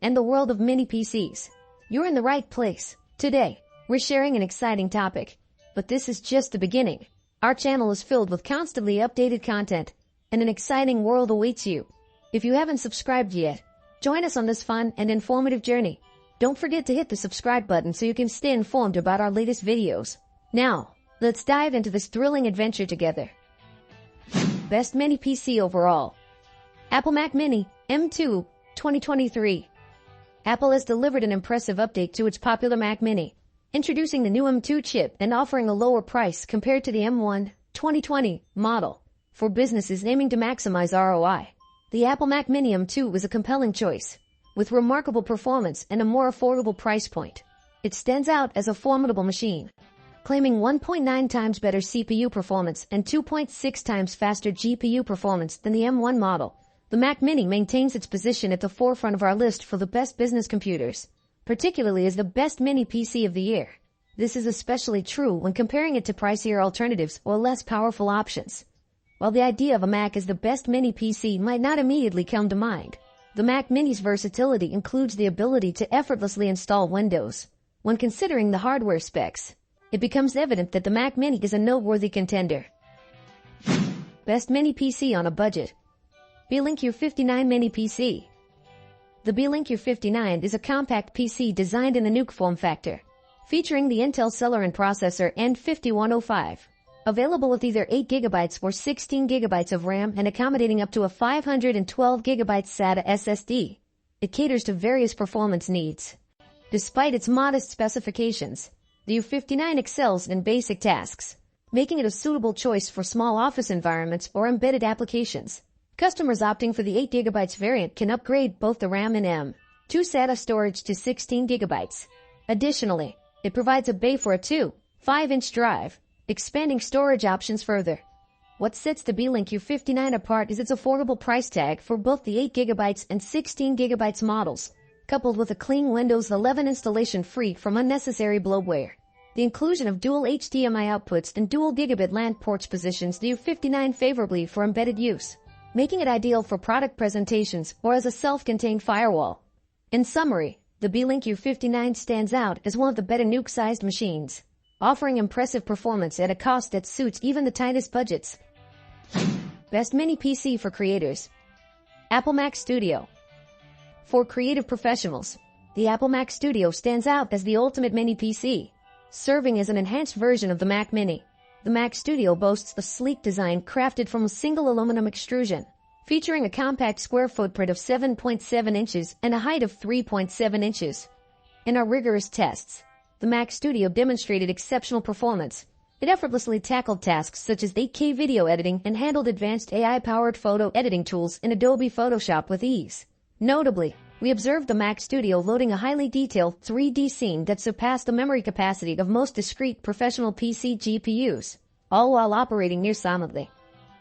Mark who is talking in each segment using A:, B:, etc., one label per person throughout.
A: and the world of mini PCs. You're in the right place. Today, we're sharing an exciting topic. But this is just the beginning. Our channel is filled with constantly updated content, and an exciting world awaits you. If you haven't subscribed yet, join us on this fun and informative journey. Don't forget to hit the subscribe button so you can stay informed about our latest videos. Now, let's dive into this thrilling adventure together. Best Mini PC Overall. Apple Mac Mini M2 2023. Apple has delivered an impressive update to its popular Mac Mini, introducing the new M2 chip and offering a lower price compared to the M1 2020 model. For businesses aiming to maximize ROI, the Apple Mac Mini M2 is a compelling choice, with remarkable performance and a more affordable price point. It stands out as a formidable machine, claiming 1.9 times better CPU performance and 2.6 times faster GPU performance than the M1 model. The Mac Mini maintains its position at the forefront of our list for the best business computers, particularly as the best mini PC of the year. This is especially true when comparing it to pricier alternatives or less powerful options. While the idea of a Mac as the best mini PC might not immediately come to mind, the Mac Mini's versatility includes the ability to effortlessly install Windows. When considering the hardware specs, it becomes evident that the Mac Mini is a noteworthy contender. Best mini PC on a budget. Beelink U59 Mini PC. The Beelink U59 is a compact PC designed in the NUC form factor, featuring the Intel Celeron processor N5105. Available with either 8GB or 16GB of RAM and accommodating up to a 512GB SATA SSD. It caters to various performance needs. Despite its modest specifications, the U59 excels in basic tasks, making it a suitable choice for small office environments or embedded applications. Customers opting for the 8GB variant can upgrade both the RAM and M2 SATA storage to 16GB. Additionally, it provides a bay for a 2.5-inch drive, expanding storage options further. What sets the Beelink U59 apart is its affordable price tag for both the 8GB and 16GB models, coupled with a clean Windows 11 installation free from unnecessary bloatware. The inclusion of dual HDMI outputs and dual gigabit LAN ports positions the U59 favorably for embedded use, making it ideal for product presentations or as a self-contained firewall. In summary, the Beelink U59 stands out as one of the better NUC-sized machines, offering impressive performance at a cost that suits even the tightest budgets. Best mini PC for creators. Apple Mac Studio. For creative professionals, the Apple Mac Studio stands out as the ultimate mini PC, serving as an enhanced version of the Mac Mini. The Mac Studio boasts a sleek design crafted from a single aluminum extrusion, featuring a compact square footprint of 7.7 inches and a height of 3.7 inches. In our rigorous tests, the Mac Studio demonstrated exceptional performance. It effortlessly tackled tasks such as 8K video editing and handled advanced AI-powered photo editing tools in Adobe Photoshop with ease. Notably, we observed the Mac Studio loading a highly detailed 3D scene that surpassed the memory capacity of most discrete professional PC GPUs, all while operating near silently.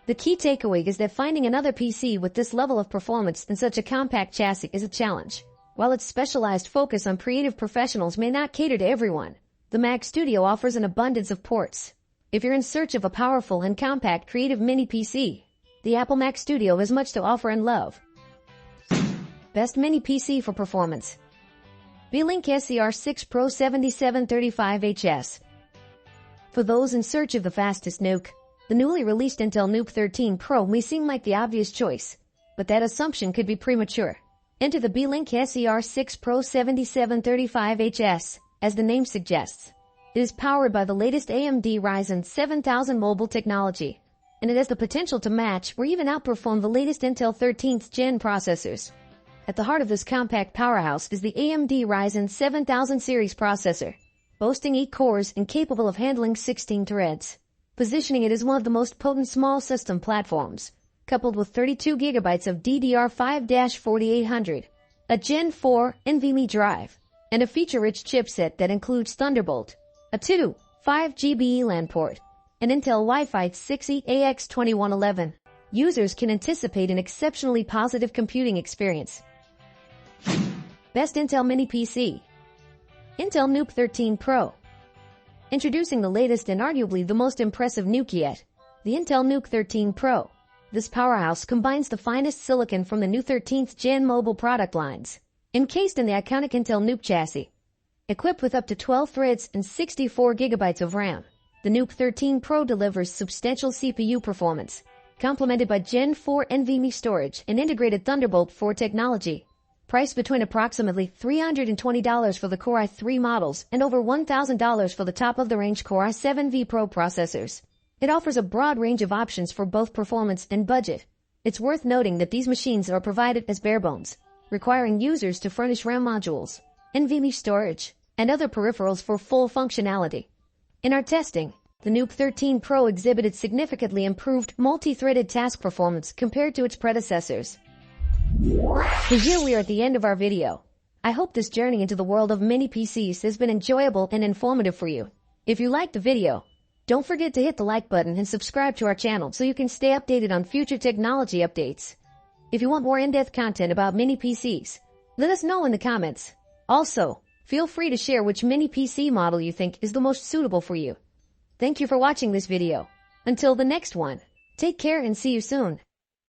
A: The key takeaway is that finding another PC with this level of performance in such a compact chassis is a challenge. While its specialized focus on creative professionals may not cater to everyone, the Mac Studio offers an abundance of ports. If you're in search of a powerful and compact creative mini PC, the Apple Mac Studio has much to offer and love. Best mini PC for performance. Beelink SER6 Pro 7735HS. For those in search of the fastest NUC, the newly released Intel NUC 13 Pro may seem like the obvious choice, but that assumption could be premature. Enter the Beelink SER6 Pro 7735HS, as the name suggests. It is powered by the latest AMD Ryzen 7000 mobile technology, and it has the potential to match or even outperform the latest Intel 13th Gen processors. At the heart of this compact powerhouse is the AMD Ryzen 7000 series processor, boasting 8 cores and capable of handling 16 threads, positioning it as one of the most potent small system platforms, coupled with 32GB of DDR5-4800, a Gen 4 NVMe drive, and a feature-rich chipset that includes Thunderbolt, a 2.5GB LAN port, and Intel Wi-Fi 6E AX2111. Users can anticipate an exceptionally positive computing experience. Best Intel Mini PC. Intel NUC 13 Pro. Introducing the latest and arguably the most impressive NUC yet, the Intel NUC 13 Pro. This powerhouse combines the finest silicon from the new 13th Gen mobile product lines, Encased in the iconic Intel Nuke chassis. Equipped with up to 12 threads and 64 gigabytes of RAM, the Nuke 13 Pro delivers substantial CPU performance, complemented by Gen 4 NVMe storage and integrated Thunderbolt 4 technology. Priced between approximately $320 for the Core i3 models and over $1,000 for the top-of-the-range Core i7V Pro processors. It offers a broad range of options for both performance and budget. It's worth noting that these machines are provided as barebones, requiring users to furnish RAM modules, NVMe storage, and other peripherals for full functionality. In our testing, the Nuke 13 Pro exhibited significantly improved multi-threaded task performance compared to its predecessors. And here we are at the end of our video. I hope this journey into the world of mini PCs has been enjoyable and informative for you. If you liked the video, don't forget to hit the like button and subscribe to our channel so you can stay updated on future technology updates. If you want more in-depth content about mini PCs, let us know in the comments. Also, feel free to share which mini PC model you think is the most suitable for you. Thank you for watching this video. Until the next one, take care and see you soon.